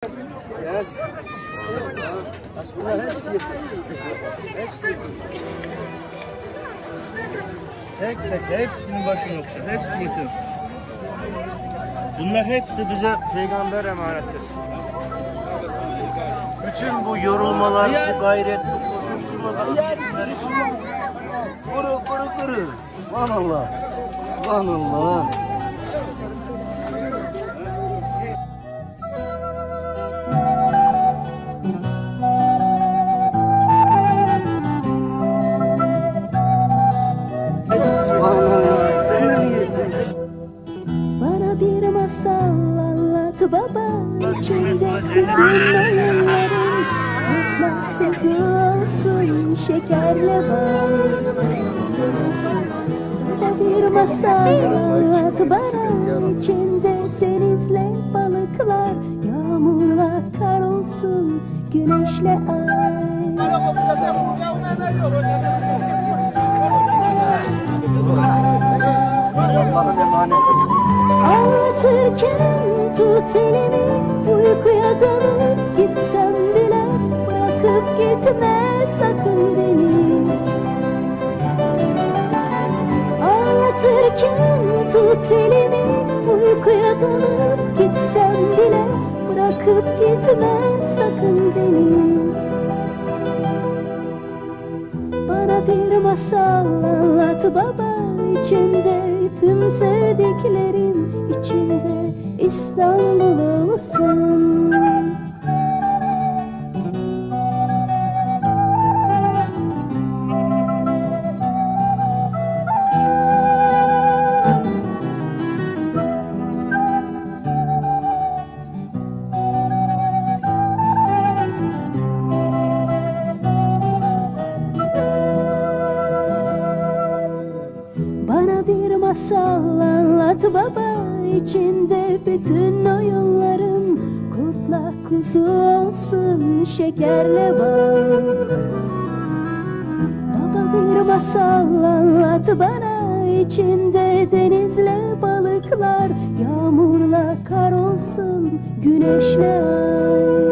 Gel. Bunlar hepsi yetim. Tek tek hepsinin başını okşar. Hepsi yetim. Bunlar hepsi bize peygamber emaneti. Bütün bu yorulmalar, bu gayret, bu koşuşturmalar bunlar için. Kuru. Subhanallah. Subhanallah. Bana bir masal anlat baba, içinde bütün oyunların mutlu olsun şekerle bal. Bana bir masal anlat bana, içinde denizle balıklar, yağmurla kar olsun, güneşle ay. Allah'ın emanetisiz. Anlatırken tut elimi, uykuya dalıp gitsem bile bırakıp gitme sakın beni. Anlatırken tut elimi, uykuya dalıp gitsem bile bırakıp gitme sakın beni. Bana bir masal anlat baba, içinde tüm sevdiklerim, içinde İstanbul olsun. Bana bir masal anlat baba, içinde bütün oyunlarım, kurtla kuzu olsun şekerle bal. Baba bir masal anlat bana, içinde denizle balıklar, yağmurla kar olsun, güneşle ay.